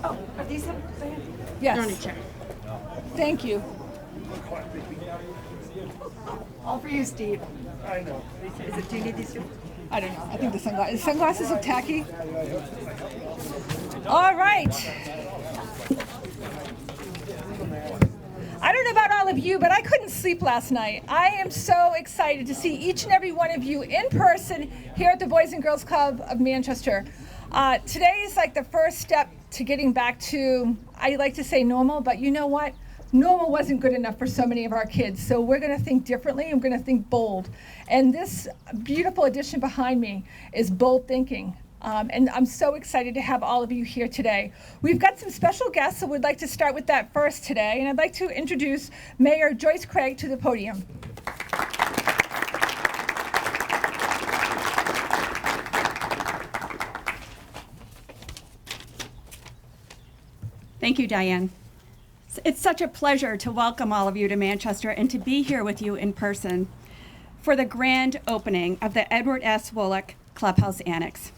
Oh, are these them? Yes. They're on a chair. Thank you. All for you, Steve. I know. Do you need these two? I don't know. I think the sunglasses are tacky. All right. I don't know about all of you, but I couldn't sleep last night. I am so excited to see each and every one of you in person here at the Boys and Girls Club of Manchester. Today is like the first step to getting back to, I like to say normal, but you know what? Normal wasn't good enough for so many of our kids. So we're going to think differently. I'm going to think bold. And this beautiful addition behind me is bold thinking. And I'm so excited to have all of you here today. We've got some special guests, so we'd like to start with that first today. And I'd like to introduce Mayor Joyce Craig to the podium. Thank you, Diane. It's such a pleasure to welcome all of you to Manchester and to be here with you in person for the grand opening of the Edward S. Wolak Clubhouse Annex.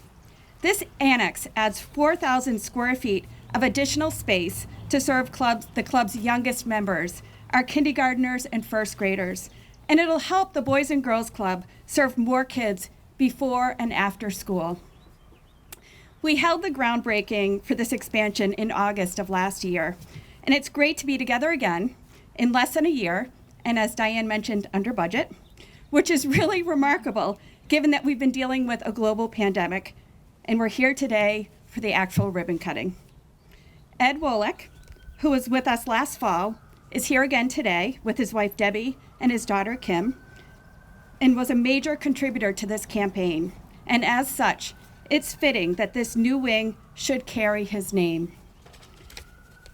This annex adds 4,000 square feet of additional space to serve the club's youngest members, our kindergartners and first graders, and it'll help the Boys and Girls Club serve more kids before and after school. We held the groundbreaking for this expansion in August of last year, and it's great to be together again in less than a year, and as Diane mentioned, under budget, which is really remarkable given that we've been dealing with a global pandemic, and we're here today for the actual ribbon cutting. Ed Wolak, who was with us last fall, is here again today with his wife Debbie and his daughter Kim, and was a major contributor to this campaign, and as such, it's fitting that this new wing should carry his name.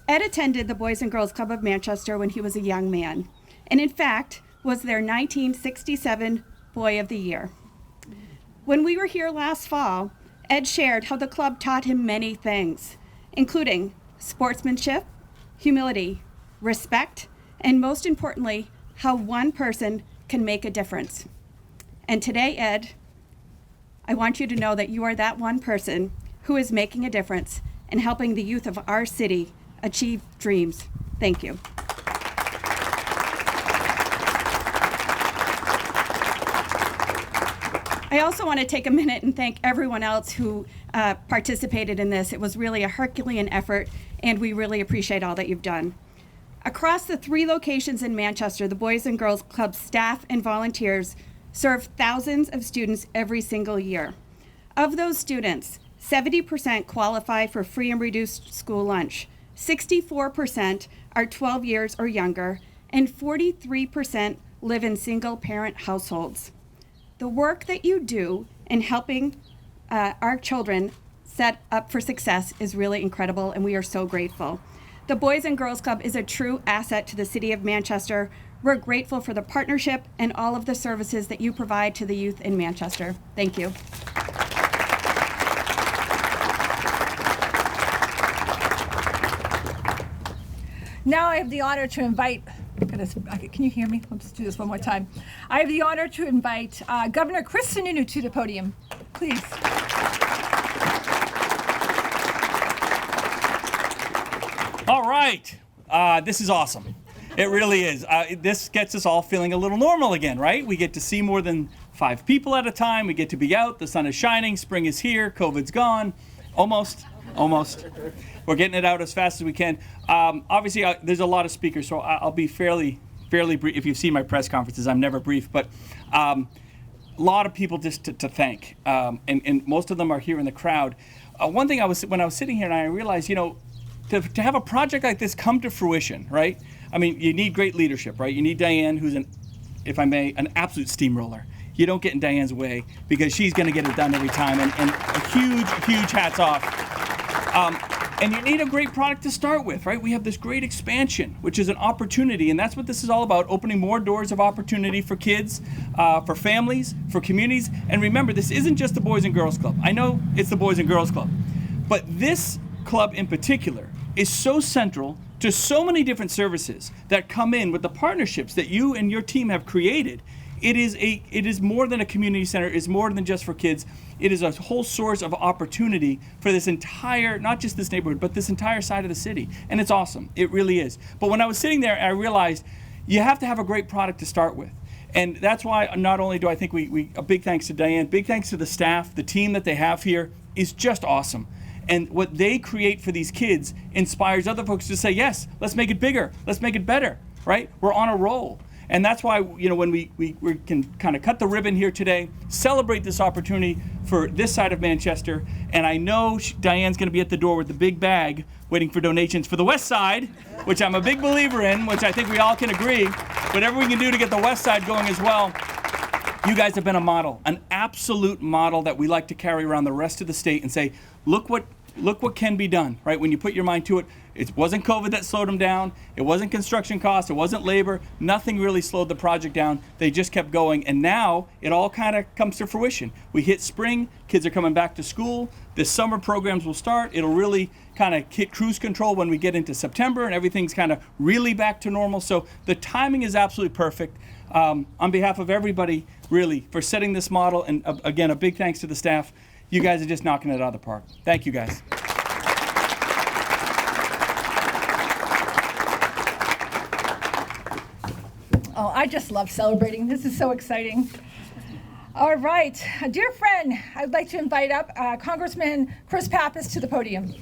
Ed attended the Boys and Girls Club of Manchester when he was a young man, and in fact, was their 1967 Boy of the Year. When we were here last fall, Ed shared how the club taught him many things, including sportsmanship, humility, respect, and most importantly, how one person can make a difference. And today, Ed, I want you to know that you are that one person who is making a difference and helping the youth of our city achieve dreams. Thank you. I also want to take a minute and thank everyone else who participated in this. It was really a Herculean effort, and we really appreciate all that you've done. Across the 3 locations in Manchester, the Boys and Girls Club staff and volunteers serve thousands of students every single year. Of those students, 70% qualify for free and reduced school lunch, 64% are 12 years or younger, and 43% live in single-parent households. The work that you do in helping our children set up for success is really incredible, and we are so grateful. The Boys and Girls Club is a true asset to the City of Manchester. We're grateful for the partnership and all of the services that you provide to the youth in Manchester. Thank you. Now I have the honor to invite, can you hear me? Let's do this one more time. I have the honor to invite Governor Chris Sununu to the podium, please. All right, this is awesome. It really is. This gets us all feeling a little normal again, right? We get to see more than 5 people at a time. We get to be out. The sun is shining. Spring is here. COVID's gone. Almost. We're getting it out as fast as we can. Obviously, there's a lot of speakers, so I'll be fairly brief. If you've seen my press conferences, I'm never brief, but a lot of people just to thank, and most of them are here in the crowd. One thing when I was sitting here, and I realized, to have a project like this come to fruition, right? I mean, you need great leadership, right? You need Diane, who's if I may, an absolute steamroller. You don't get in Diane's way because she's going to get it done every time, and a huge hats off. And you need a great product to start with, right? We have this great expansion, which is an opportunity, and that's what this is all about, opening more doors of opportunity for kids, for families, for communities. And remember, this isn't just the Boys and Girls Club. I know it's the Boys and Girls Club, but this club in particular is so central to so many different services that come in with the partnerships that you and your team have created. It is more than a community center. It's more than just for kids. it is a whole source of opportunity for this entire, not just this neighborhood, but this entire side of the city. And it's awesome. It really is. But when I was sitting there, I realized you have to have a great product to start with. And that's why not only do I think a big thanks to Diane, big thanks to the staff, the team that they have here is just awesome. And what they create for these kids inspires other folks to say, yes, let's make it bigger, let's make it better, right? We're on a roll. And that's why, when we can kind of cut the ribbon here today, celebrate this opportunity for this side of Manchester. And I know Diane's going to be at the door with the big bag waiting for donations for the west side, which I'm a big believer in, which I think we all can agree. Whatever we can do to get the west side going as well. You guys have been a model, an absolute model that we like to carry around the rest of the state and say, look what can be done, right? When you put your mind to it, it wasn't COVID that slowed them down. It wasn't construction costs. It wasn't labor. Nothing really slowed the project down. They just kept going. And now it all kind of comes to fruition. We hit spring. Kids are coming back to school. The summer programs will start. It'll really kind of hit cruise control when we get into September and everything's kind of really back to normal. So the timing is absolutely perfect. On behalf of everybody, really, for setting this model. And again, a big thanks to the staff. You guys are just knocking it out of the park. Thank you, guys. Oh, I just love celebrating. This is so exciting. All right, a dear friend, I'd like to invite up Congressman Chris Pappas to the podium.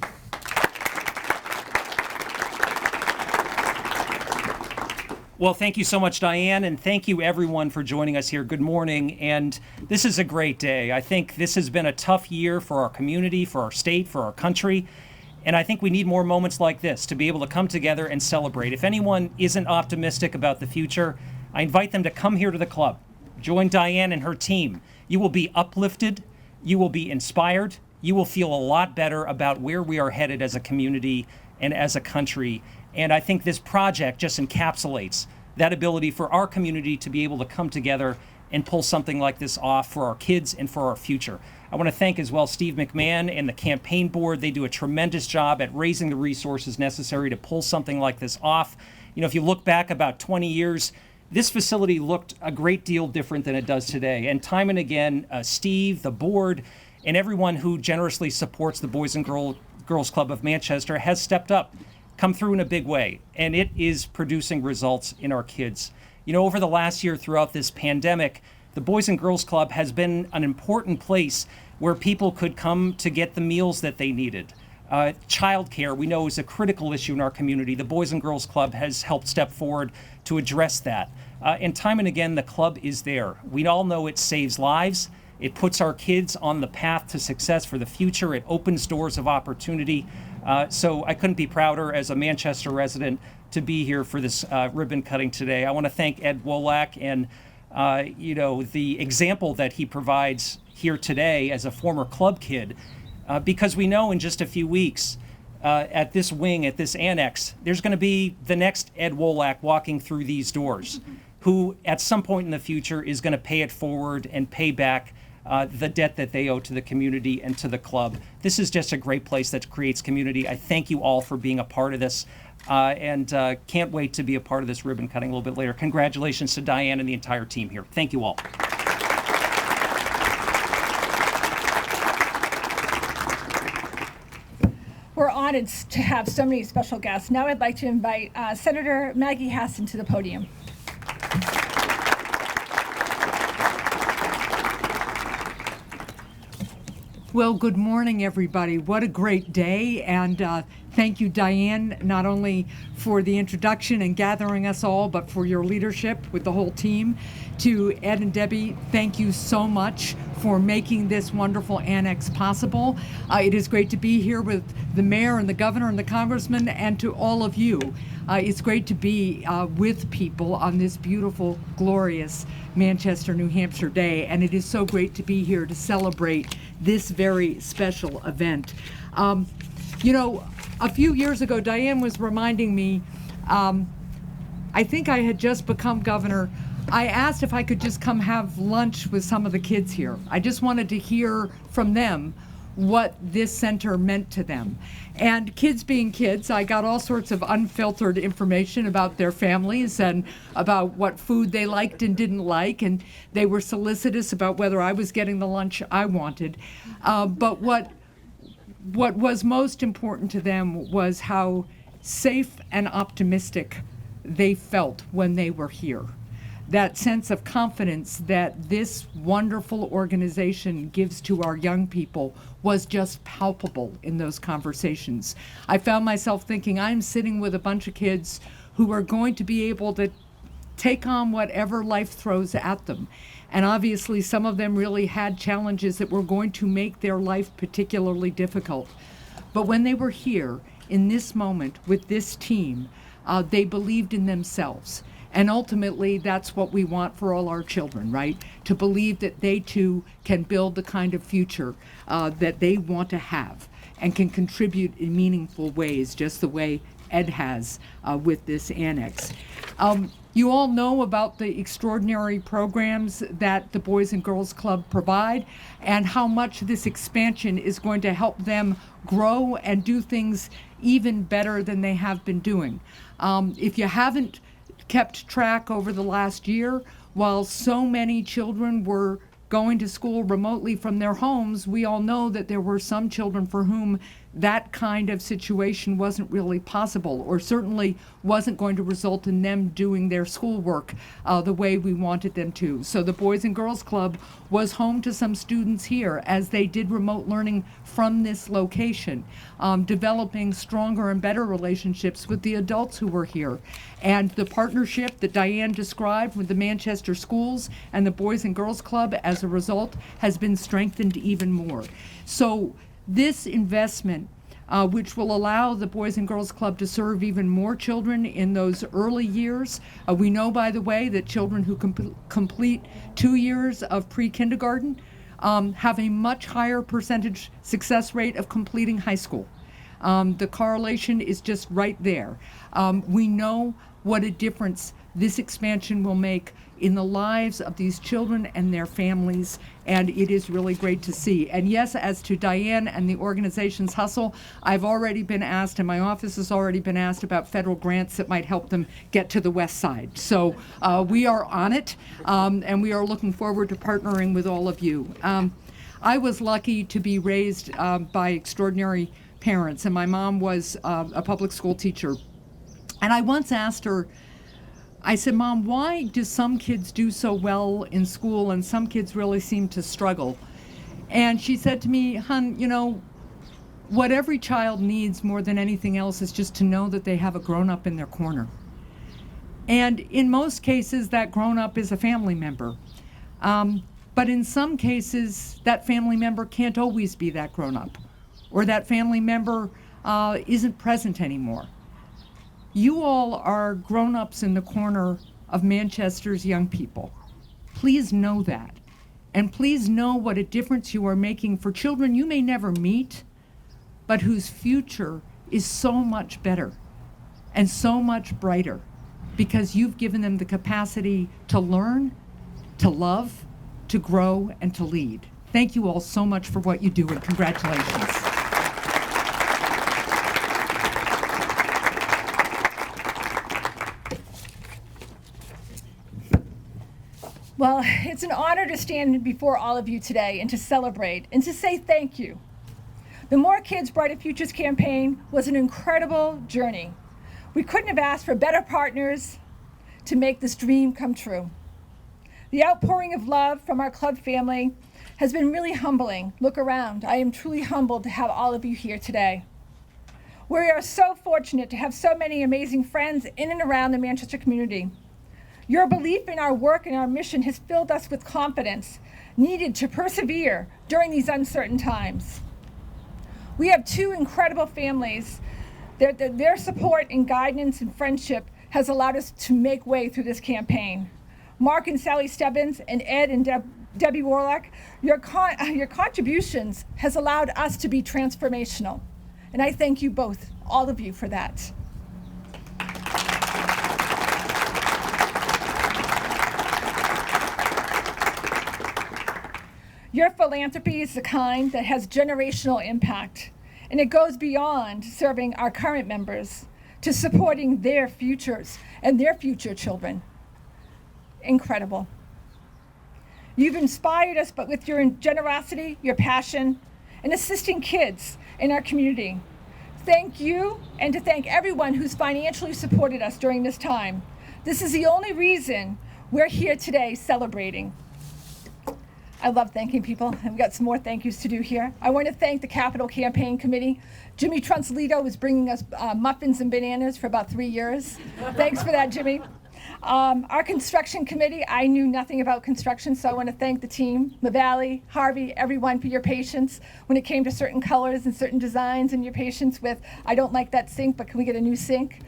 Well, thank you so much, Diane, and thank you everyone for joining us here. Good morning, and this is a great day. I think this has been a tough year for our community, for our state, for our country, and I think we need more moments like this to be able to come together and celebrate. If anyone isn't optimistic about the future, I invite them to come here to the club. Join Diane and her team. You will be uplifted, you will be inspired, you will feel a lot better about where we are headed as a community and as a country. And I think this project just encapsulates that ability for our community to be able to come together and pull something like this off for our kids and for our future. I want to thank as well Steve McMahon and the campaign board. They do a tremendous job at raising the resources necessary to pull something like this off. If you look back about 20 years, this facility looked a great deal different than it does today. And time and again, Steve, the board, and everyone who generously supports the Boys and Girls Club of Manchester has stepped up, come through in a big way, and it is producing results in our kids. Over the last year throughout this pandemic, the Boys and Girls Club has been an important place where people could come to get the meals that they needed. Childcare, we know, is a critical issue in our community. The Boys and Girls Club has helped step forward to address that. And time and again, the club is there. We all know it saves lives. It puts our kids on the path to success for the future. It opens doors of opportunity. So I couldn't be prouder as a Manchester resident to be here for this ribbon cutting today. I want to thank Ed Wolak and the example that he provides here today as a former club kid, because we know in just a few weeks at this wing, at this annex, there's going to be the next Ed Wolak walking through these doors, who at some point in the future is going to pay it forward and pay back the debt that they owe to the community and to the club. This is just a great place that creates community. I thank you all for being a part of this, and can't wait to be a part of this ribbon cutting a little bit later. Congratulations to Diane and the entire team here. Thank you all. We're honored to have so many special guests. Now I'd like to invite Senator Maggie Hassan to the podium. Well, good morning, everybody. What a great day, and thank you, Diane, not only for the introduction and gathering us all, but for your leadership with the whole team. To Ed and Debbie, thank you so much for making this wonderful annex possible. It is great to be here with the mayor and the governor and the congressman, and to all of you. It's great to be with people on this beautiful, glorious Manchester, New Hampshire day, and it is so great to be here to celebrate this very special event. A few years ago, Diane was reminding me, I think I had just become governor. I asked if I could just come have lunch with some of the kids here. I just wanted to hear from them what this center meant to them. And kids being kids, I got all sorts of unfiltered information about their families and about what food they liked and didn't like, and they were solicitous about whether I was getting the lunch I wanted. But what was most important to them was how safe and optimistic they felt when they were here. That sense of confidence that this wonderful organization gives to our young people was just palpable in those conversations. I found myself thinking, I'm sitting with a bunch of kids who are going to be able to take on whatever life throws at them. And obviously some of them really had challenges that were going to make their life particularly difficult. But when they were here in this moment with this team, they believed in themselves. And ultimately, that's what we want for all our children, right? To believe that they too can build the kind of future that they want to have and can contribute in meaningful ways, just the way Ed has with this annex. You all know about the extraordinary programs that the Boys and Girls Club provide and how much this expansion is going to help them grow and do things even better than they have been doing. If you haven't kept track over the last year, while so many children were going to school remotely from their homes, we all know that there were some children for whom that kind of situation wasn't really possible, or certainly wasn't going to result in them doing their schoolwork the way we wanted them to. So the Boys and Girls Club was home to some students here as they did remote learning from this location, developing stronger and better relationships with the adults who were here. And the partnership that Diane described with the Manchester schools and the Boys and Girls Club as a result has been strengthened even more. So this investment, which will allow the Boys and Girls Club to serve even more children in those early years. We know, by the way, that children who complete 2 years of pre-kindergarten have a much higher percentage success rate of completing high school. The correlation is just right there. We know what a difference this expansion will make in the lives of these children and their families, and it is really great to see. And yes, as to Diane and the organization's hustle, I've already been asked, and my office has already been asked about federal grants that might help them get to the west side. So we are on it, and we are looking forward to partnering with all of you. I was lucky to be raised by extraordinary parents, and my mom was a public school teacher. And I once asked her, I said, Mom, why do some kids do so well in school and some kids really seem to struggle? And she said to me, Hun, you know, what every child needs more than anything else is just to know that they have a grown-up in their corner. And in most cases, that grown-up is a family member. But in some cases, that family member can't always be that grown-up, or that family member isn't present anymore. You all are grown-ups in the corner of Manchester's young people. Please know that. And please know what a difference you are making for children you may never meet, but whose future is so much better and so much brighter because you've given them the capacity to learn, to love, to grow, and to lead. Thank you all so much for what you do, and congratulations. Well, it's an honor to stand before all of you today and to celebrate and to say thank you. The More Kids, Brighter Futures campaign was an incredible journey. We couldn't have asked for better partners to make this dream come true. The outpouring of love from our club family has been really humbling. Look around. I am truly humbled to have all of you here today. We are so fortunate to have so many amazing friends in and around the Manchester community. Your belief in our work and our mission has filled us with confidence needed to persevere during these uncertain times. We have two incredible families. Their support and guidance and friendship has allowed us to make way through this campaign. Mark and Sally Stebbins and Ed and Debbie Wolak, your contributions has allowed us to be transformational. And I thank you both, all of you, for that. Your philanthropy is the kind that has generational impact, and it goes beyond serving our current members to supporting their futures and their future children. Incredible. You've inspired us, but with your generosity, your passion, and assisting kids in our community. Thank you, and to thank everyone who's financially supported us during this time. This is the only reason we're here today celebrating. I love thanking people, and we've got some more thank yous to do here. I want to thank the Capital Campaign Committee. Jimmy Trunzolito was bringing us muffins and bananas for about 3 years. Thanks for that, Jimmy. Our construction committee, I knew nothing about construction, so I want to thank the team, LaValle, Harvey, everyone for your patience when it came to certain colors and certain designs, and your patience with, I don't like that sink, but can we get a new sink?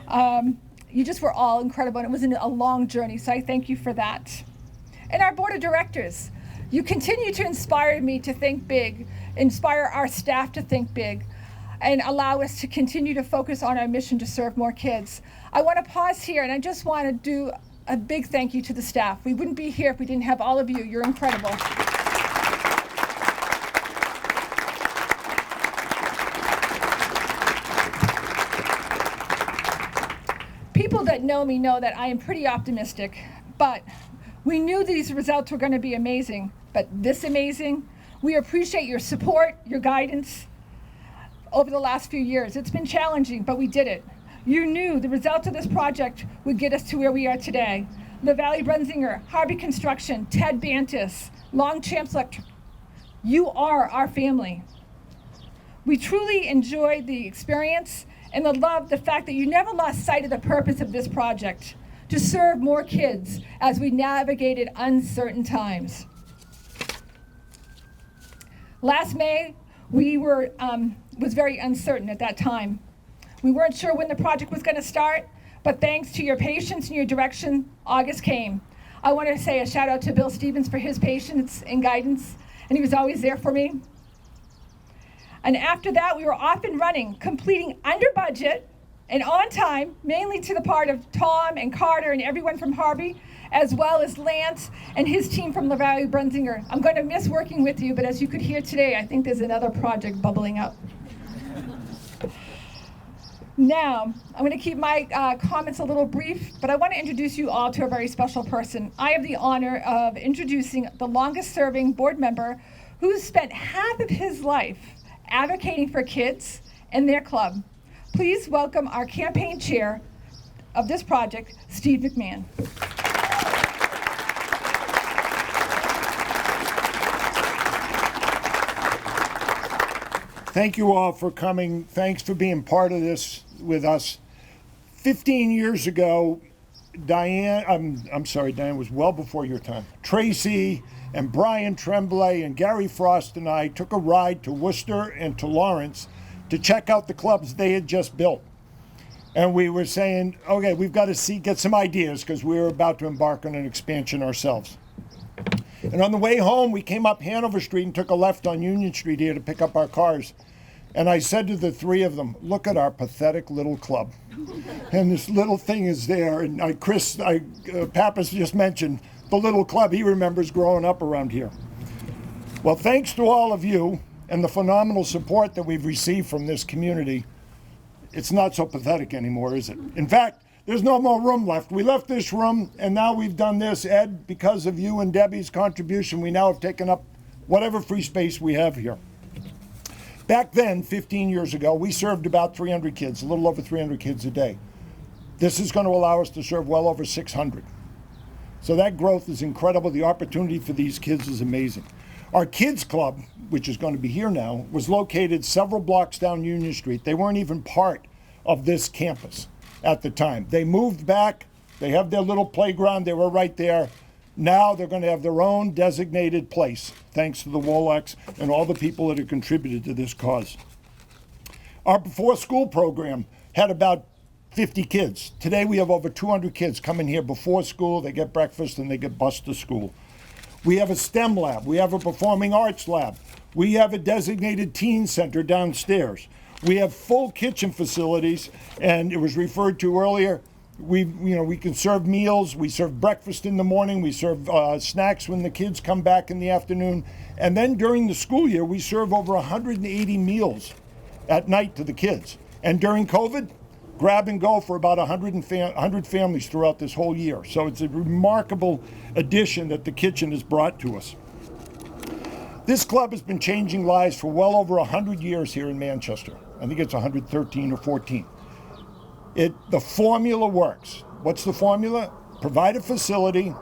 You just were all incredible, and it was a long journey, so I thank you for that. And our board of directors, you continue to inspire me to think big, inspire our staff to think big, and allow us to continue to focus on our mission to serve more kids. I want to pause here, and I just want to do a big thank you to the staff. We wouldn't be here if we didn't have all of you. You're incredible. People that know me know that I am pretty optimistic, but we knew these results were going to be amazing, but this amazing. We appreciate your support, your guidance over the last few years. It's been challenging, but we did it. You knew the results of this project would get us to where we are today. LaValle Brunzinger, Harvey Construction, Ted Bantis, Longchamps Electric. You are our family. We truly enjoyed the experience and the fact that you never lost sight of the purpose of this project, to serve more kids as we navigated uncertain times. Last May, was very uncertain at that time. We weren't sure when the project was going to start, but thanks to your patience and your direction, August came. I want to say a shout out to Bill Stevens for his patience and guidance, and he was always there for me. And after that, we were off and running, completing under budget and on time, mainly to the part of Tom and Carter and everyone from Harvey, as well as Lance and his team from LaValle Brunzinger. I'm going to miss working with you, but as you could hear today, I think there's another project bubbling up. Now, I'm going to keep my comments a little brief, but I want to introduce you all to a very special person. I have the honor of introducing the longest-serving board member who's spent half of his life advocating for kids and their club. Please welcome our campaign chair of this project, Steve McMahon. Thank you all for coming. Thanks for being part of this with us. 15 years ago, Diane was well before your time. Tracy and Brian Tremblay and Gary Frost and I took a ride to Worcester and to Lawrence to check out the clubs they had just built. And we were saying, okay, we've got to get some ideas because we were about to embark on an expansion ourselves. And on the way home, we came up Hanover Street and took a left on Union Street here to pick up our cars. And I said to the three of them, look at our pathetic little club. And this little thing is there. And Pappas just mentioned the little club he remembers growing up around here. Well, thanks to all of you and the phenomenal support that we've received from this community, it's not so pathetic anymore, is it? In fact, there's no more room left. We left this room, and now we've done this. Ed, because of you and Debbie's contribution, we now have taken up whatever free space we have here. Back then, 15 years ago, we served about 300 kids, a little over 300 kids a day. This is going to allow us to serve well over 600. So that growth is incredible. The opportunity for these kids is amazing. Our kids club, which is going to be here now, was located several blocks down Union Street. They weren't even part of this campus at the time. They moved back. They have their little playground. They were right there. Now they're going to have their own designated place, thanks to the Wolaks and all the people that have contributed to this cause. Our before school program had about 50 kids. Today we have over 200 kids coming here before school. They get breakfast and they get bused to school. We have a STEM lab. We have a performing arts lab. We have a designated teen center downstairs. We have full kitchen facilities, and it was referred to earlier, We can serve meals. We serve breakfast in the morning. We serve snacks when the kids come back in the afternoon. And then during the school year, we serve over 180 meals at night to the kids. And during COVID, grab and go for about 100 families throughout this whole year. So it's a remarkable addition that the kitchen has brought to us. This club has been changing lives for well over 100 years here in Manchester. I think it's 113 or 14. The formula works. What's the formula? Provide a facility,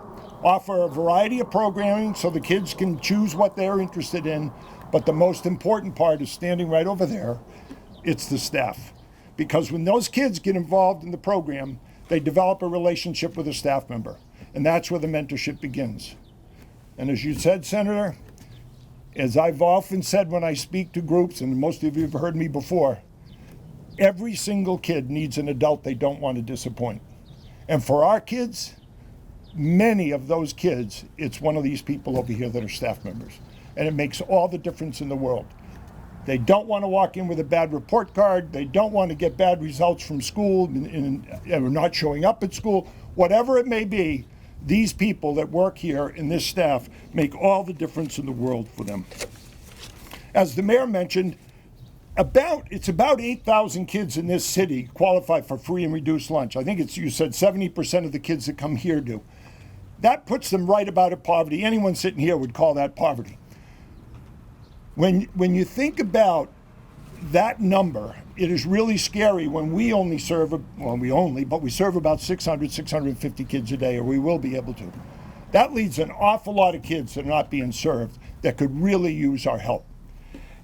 offer a variety of programming so the kids can choose what they're interested in, but the most important part is standing right over there. It's the staff. Because when those kids get involved in the program, they develop a relationship with a staff member, and that's where the mentorship begins. And as you said, Senator, as I've often said when I speak to groups, and most of you have heard me before, every single kid needs an adult they don't want to disappoint. And for our kids, many of those kids, it's one of these people over here that are staff members. And it makes all the difference in the world. They don't want to walk in with a bad report card. They don't want to get bad results from school and not showing up at school. Whatever it may be, these people that work here in this staff make all the difference in the world for them. As the mayor mentioned, it's about 8,000 kids in this city qualify for free and reduced lunch. I think you said 70% of the kids that come here do. That puts them right about at poverty. Anyone sitting here would call that poverty. When you think about that number, it is really scary when we only serve, but we serve about 600, 650 kids a day, or we will be able to. That leaves an awful lot of kids that are not being served that could really use our help.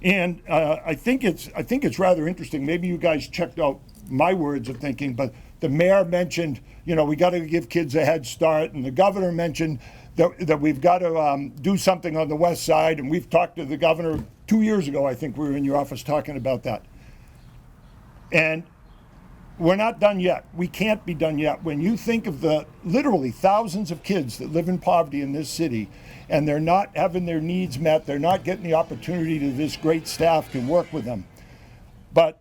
And I think it's rather interesting. Maybe you guys checked out my words of thinking, but the mayor mentioned, we got to give kids a head start, and the governor mentioned that we've got to do something on the west side, and we've talked to the governor 2 years ago. I think we were in your office talking about that. And we're not done yet. We can't be done yet. When you think of the literally thousands of kids that live in poverty in this city, and they're not having their needs met, they're not getting the opportunity that this great staff can work with them. But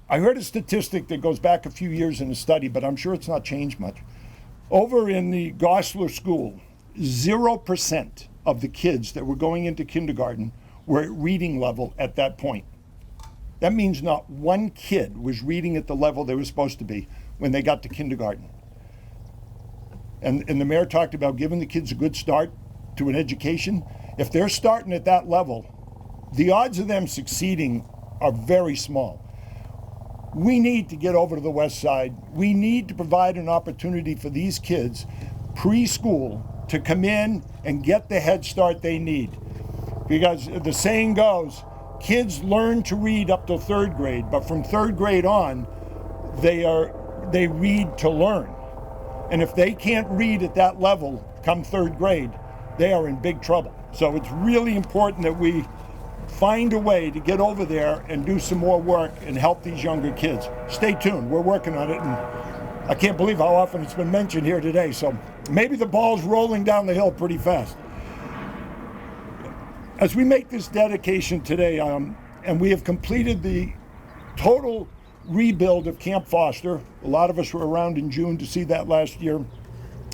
I heard a statistic that goes back a few years in a study, but I'm sure it's not changed much. Over in the Goslar School, 0% of the kids that were going into kindergarten were at reading level at that point. That means not one kid was reading at the level they were supposed to be when they got to kindergarten. And the mayor talked about giving the kids a good start to an education. If they're starting at that level, the odds of them succeeding are very small. We need to get over to the west side. We need to provide an opportunity for these kids preschool to come in and get the head start they need. Because the saying goes, kids learn to read up to third grade, but from third grade on, they read to learn. And if they can't read at that level come third grade, they are in big trouble. So it's really important that we find a way to get over there and do some more work and help these younger kids. Stay tuned, we're working on it, and I can't believe how often it's been mentioned here today, so maybe the ball's rolling down the hill pretty fast. As we make this dedication today, and we have completed the total rebuild of Camp Foster, a lot of us were around in June to see that last year,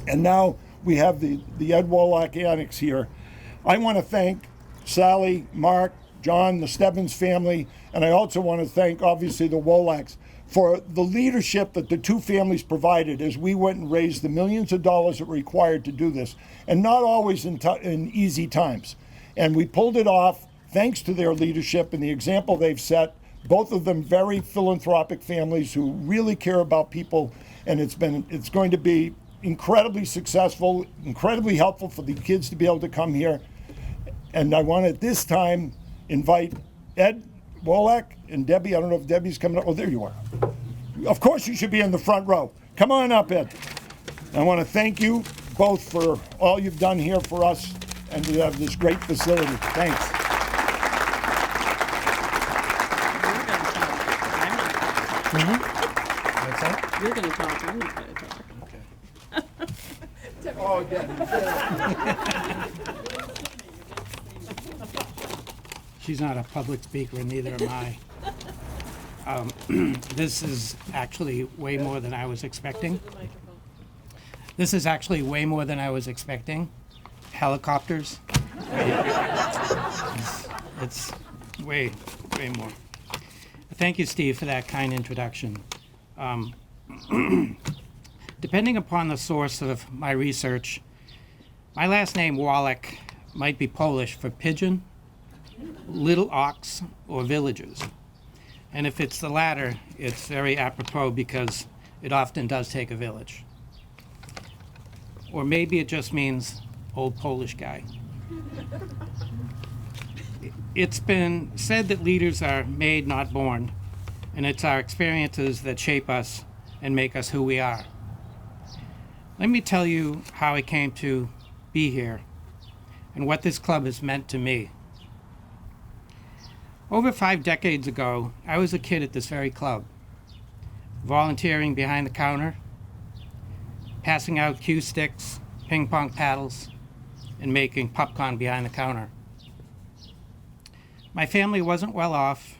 and now we have the Ed Wolak Annex here. I want to thank Sally, Mark, John, the Stebbins family, and I also want to thank, obviously, the Wolaks for the leadership that the two families provided as we went and raised the millions of dollars that were required to do this, and not always in easy times. And we pulled it off thanks to their leadership and the example they've set. Both of them very philanthropic families who really care about people, and it's going to be incredibly successful, incredibly helpful for the kids to be able to come here. And I want to at this time invite Ed Wolak and Debbie. I don't know if Debbie's coming up. Oh, there you are. Of course you should be in the front row. Come on up, Ed. I want to thank you both for all you've done here for us and to have this great facility. Thanks. You're going to talk. I'm not going to talk. Oh, Debbie. She's not a public speaker, and neither am I. This is actually way more than I was expecting. This is actually way more than I was expecting. Helicopters. It's way more. Thank you, Steve, for that kind introduction. Depending upon the source of my research, my last name, Wolak, might be Polish for pigeon, little ox, or villages. And if it's the latter, it's very apropos because it often does take a village. Or maybe it just means old Polish guy. It's been said that leaders are made, not born, and it's our experiences that shape us and make us who we are. Let me tell you how I came to be here and what this club has meant to me. Over 5 decades ago, I was a kid at this very club, volunteering behind the counter, passing out cue sticks, ping pong paddles, and making popcorn behind the counter. My family wasn't well off,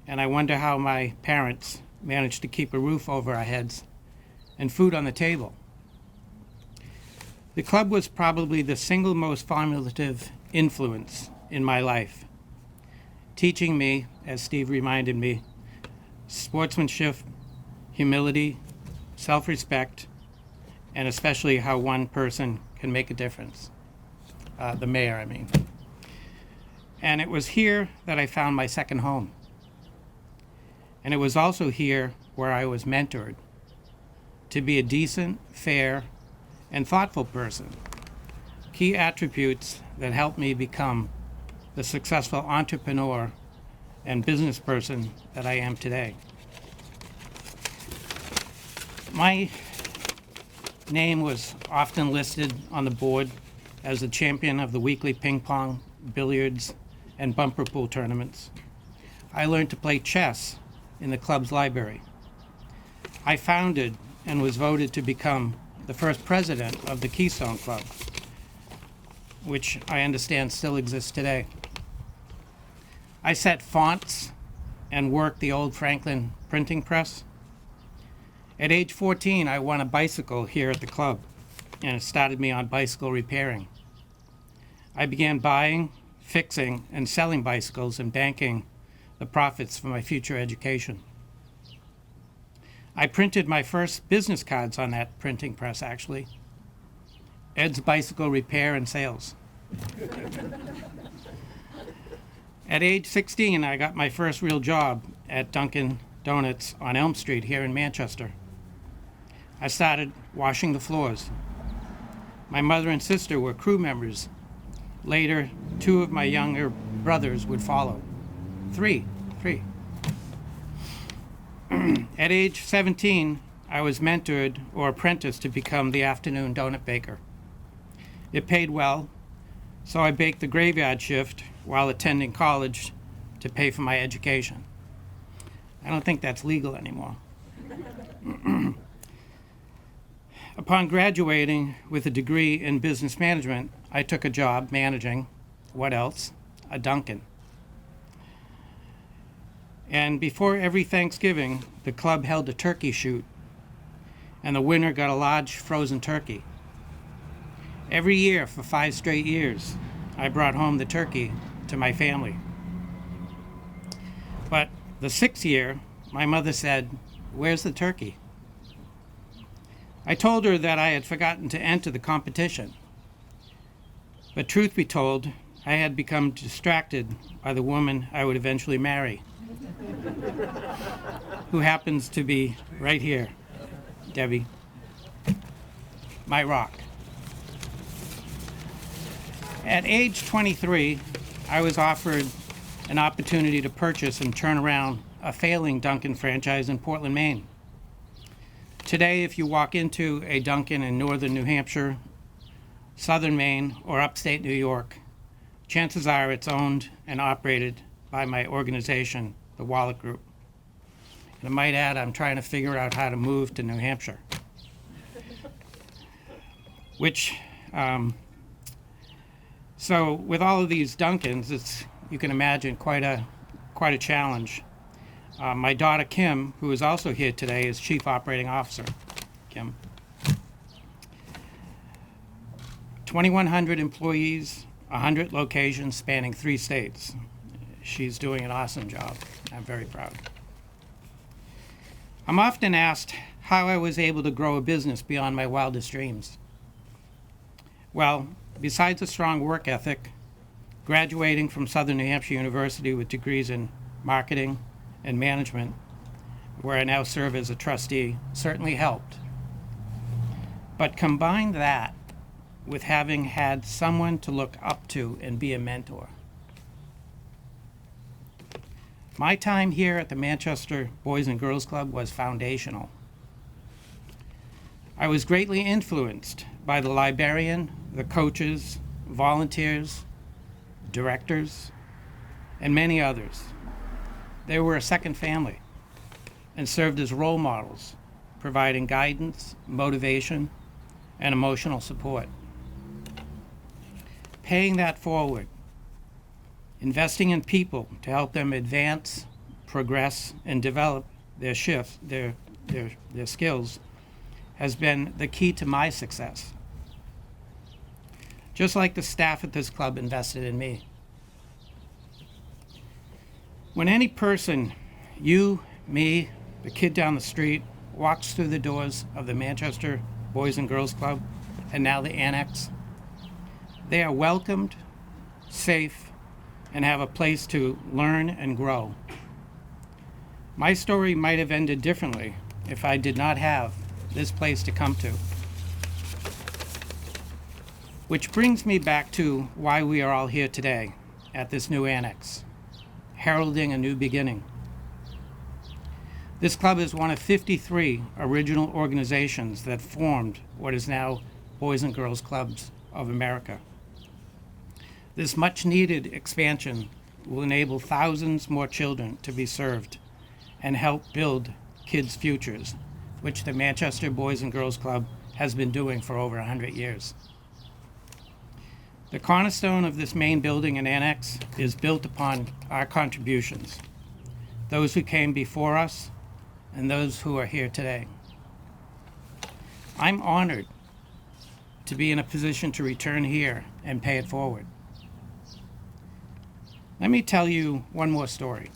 and I wonder how my parents managed to keep a roof over our heads and food on the table. The club was probably the single most formative influence in my life, teaching me, as Steve reminded me, sportsmanship, humility, self-respect, and especially how one person can make a difference. The mayor, I mean. And it was here that I found my second home. And it was also here where I was mentored to be a decent, fair, and thoughtful person, key attributes that helped me become the successful entrepreneur and business person that I am today. My name was often listed on the board as the champion of the weekly ping pong, billiards, and bumper pool tournaments. I learned to play chess in the club's library. I founded and was voted to become the first president of the Keystone Club, which I understand still exists today. I set fonts and worked the old Franklin printing press. At age 14, I won a bicycle here at the club, and it started me on bicycle repairing. I began buying, fixing, and selling bicycles and banking the profits for my future education. I printed my first business cards on that printing press, actually. Ed's Bicycle Repair and Sales. At age 16, I got my first real job at Dunkin' Donuts on Elm Street here in Manchester. I started washing the floors. My mother and sister were crew members. Later, 2 of my younger brothers would follow. Three. At age 17, I was mentored or apprenticed to become the afternoon donut baker. It paid well, so I baked the graveyard shift while attending college to pay for my education. I don't think that's legal anymore. Upon graduating with a degree in business management, I took a job managing, what else? A Dunkin'. And before every Thanksgiving, the club held a turkey shoot, and the winner got a large frozen turkey. Every year for 5 straight years, I brought home the turkey to my family. But the 6th year, my mother said, "Where's the turkey?" I told her that I had forgotten to enter the competition. But truth be told, I had become distracted by the woman I would eventually marry, who happens to be right here, Debbie, my rock. At age 23, I was offered an opportunity to purchase and turn around a failing Dunkin' franchise in Portland, Maine. Today, if you walk into a Dunkin' in northern New Hampshire, southern Maine, or upstate New York, chances are it's owned and operated by my organization, the Wolak Group. And I might add, I'm trying to figure out how to move to New Hampshire. So with all of these Dunkins, it's, you can imagine, quite a challenge. My daughter Kim, who is also here today, is Chief Operating Officer. Kim. 2,100 employees, 100 locations spanning 3 states. She's doing an awesome job. I'm very proud. I'm often asked how I was able to grow a business beyond my wildest dreams. Well, besides a strong work ethic, graduating from Southern New Hampshire University with degrees in marketing and management, where I now serve as a trustee, certainly helped. But combine that with having had someone to look up to and be a mentor. My time here at the Manchester Boys and Girls Club was foundational. I was greatly influenced by the librarian, the coaches, volunteers, directors, and many others. They were a second family and served as role models, providing guidance, motivation, and emotional support. Paying that forward, investing in people to help them advance, progress, and develop their skills has been the key to my success. Just like the staff at this club invested in me. When any person, you, me, the kid down the street, walks through the doors of the Manchester Boys and Girls Club, and now the Annex, they are welcomed, safe, and have a place to learn and grow. My story might have ended differently if I did not have this place to come to. Which brings me back to why we are all here today at this new annex, heralding a new beginning. This club is one of 53 original organizations that formed what is now Boys and Girls Clubs of America. This much-needed expansion will enable thousands more children to be served and help build kids' futures, which the Manchester Boys and Girls Club has been doing for over 100 years. The cornerstone of this main building and annex is built upon our contributions, those who came before us and those who are here today. I'm honored to be in a position to return here and pay it forward. Let me tell you one more story.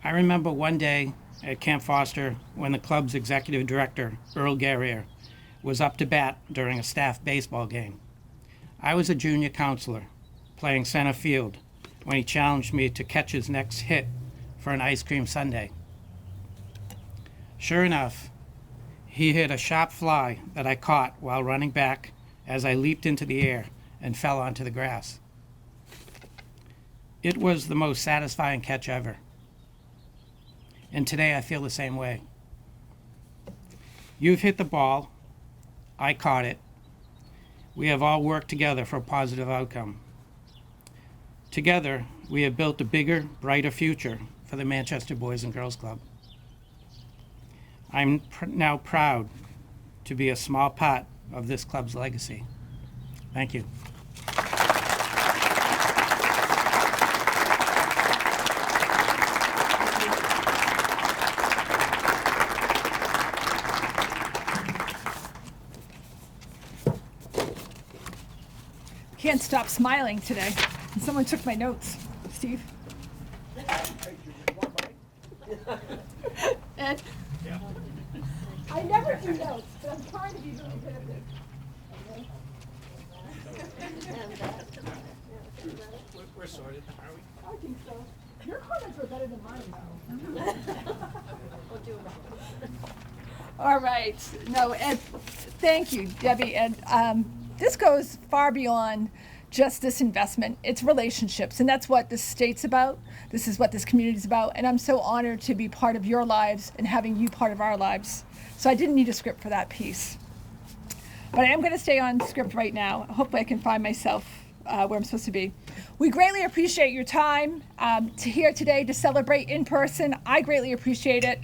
I remember one day at Camp Foster when the club's executive director, Earl Guerrier, was up to bat during a staff baseball game. I was a junior counselor playing center field when he challenged me to catch his next hit for an ice cream sundae. Sure enough, he hit a sharp fly that I caught while running back as I leaped into the air and fell onto the grass. It was the most satisfying catch ever. And today I feel the same way. You've hit the ball. I caught it. We have all worked together for a positive outcome. Together, we have built a bigger, brighter future for the Manchester Boys and Girls Club. I'm now proud to be a small part of this club's legacy. Thank you. Can't stop smiling today. Someone took my notes. Steve? Ed? Yeah. I never do notes, but I'm trying to be really good at this. We're sorted, are we? I think so. Your comments were better than mine, though. All right. No, Ed, thank you, Debbie. And this goes far beyond just this investment. It's relationships, and that's what this state's about. This is what this community is about, and I'm so honored to be part of your lives and having you part of our lives. So I didn't need a script for that piece. But I am going to stay on script right now. Hopefully I can find myself where I'm supposed to be. We greatly appreciate your time to here today to celebrate in person. I greatly appreciate it.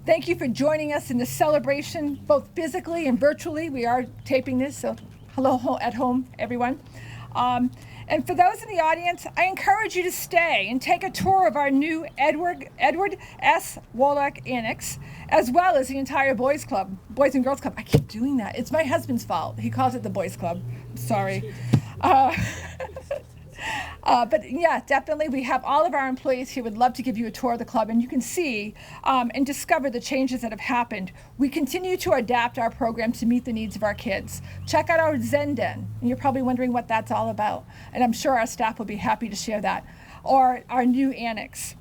Thank you for joining us in this celebration, both physically and virtually. We are taping this, so hello at home, everyone. And for those in the audience, I encourage you to stay and take a tour of our new Edward S. Wolak Annex, as well as the entire Boys and Girls Club. I keep doing that. It's my husband's fault. He calls it the Boys Club. Sorry. But yeah, definitely we have all of our employees here would love to give you a tour of the club, and you can see and discover the changes that have happened. We continue to adapt our program to meet the needs of our kids. Check out our Zen Den, and you're probably wondering what that's all about, and I'm sure our staff will be happy to share that, or our new annex.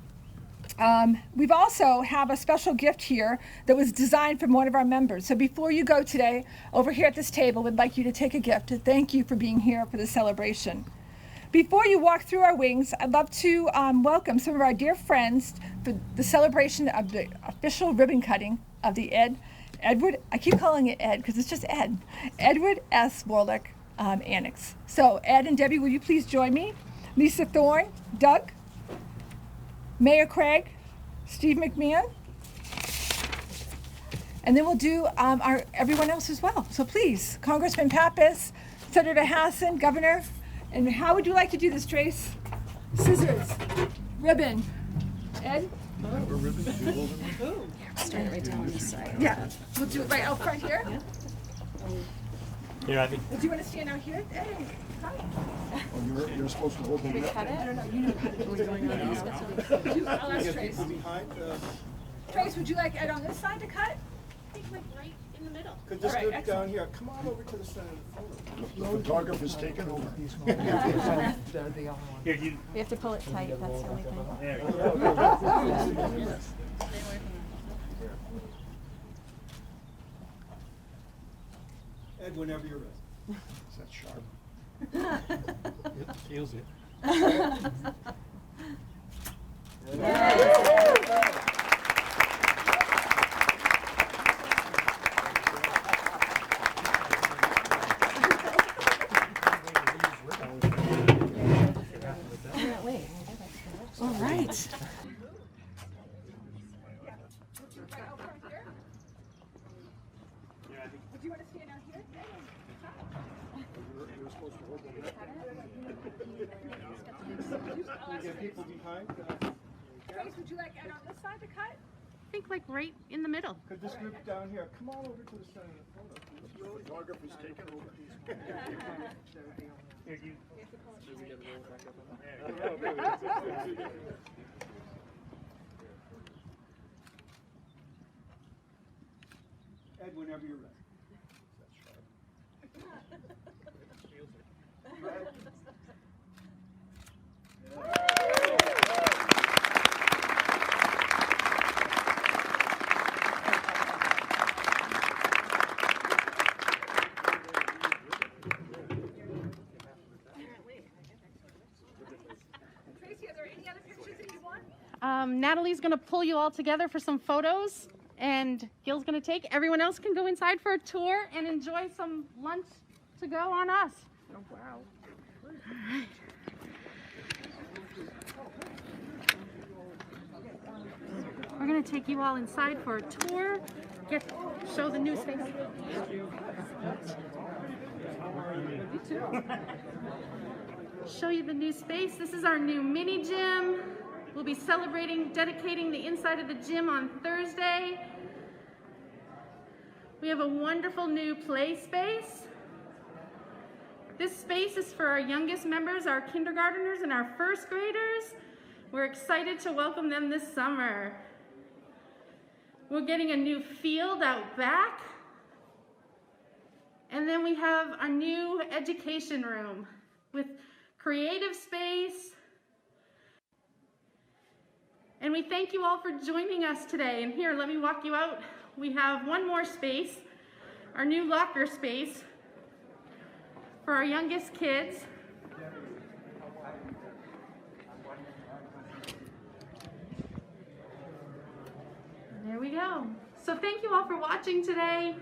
We've also have a special gift here that was designed from one of our members. So before you go today, over here at this table, we'd like you to take a gift to thank you for being here for the celebration. Before you walk through our wings, I'd love to welcome some of our dear friends for the celebration of the official ribbon cutting of the Edward, I keep calling it Ed because it's just Ed, Edward S. Wolak Annex. So Ed and Debbie, will you please join me? Lisa Thorne, Doug, Mayor Craig, Steve McMahon, and then we'll do everyone else as well. So please, Congressman Pappas, Senator Hassan, Governor. And how would you like to do this, Trace? Scissors, ribbon. Ed? Start right down this side. Yeah, we'll do it right out front here. Here, Abby. Do you want to stand out here? Ed, hi. Oh, you're supposed to hold them up. I don't know, you know how to do it. I'll ask Trace. Trace, would you like Ed on this side to cut? I think like right in the middle. Could this All right, group excellent. down here, come on over to the center of the photo. The photographer's taking over. Here, you. We have to pull it tight, that's the only thing. There you go. Ed, whenever you're ready. Is that sharp? It feels it. All right. Would you want to stand out here? You're supposed to hold them up. Get people behind. Trace, would you like Ed on this side to cut? I think like right in the middle. Could this group down here, come on over to the center of the photo. The photographer's taking over. Here, you. Ed, whenever you're ready. Tracy, are there any other pictures that you want? Natalie's gonna pull you all together for some photos, and Gil's gonna take. Everyone else can go inside for a tour and enjoy some lunch to go on us. Oh, wow. We're gonna take you all inside for a tour, show the new space. Show you the new space. This is our new mini gym. We'll be dedicating the inside of the gym on Thursday. We have a wonderful new play space. This space is for our youngest members, our kindergartners and our first graders. We're excited to welcome them this summer. We're getting a new field out back. And then we have a new education room with creative space. And we thank you all for joining us today. And here, let me walk you out. We have one more space, our new locker space for our youngest kids. There we go. So thank you all for watching today.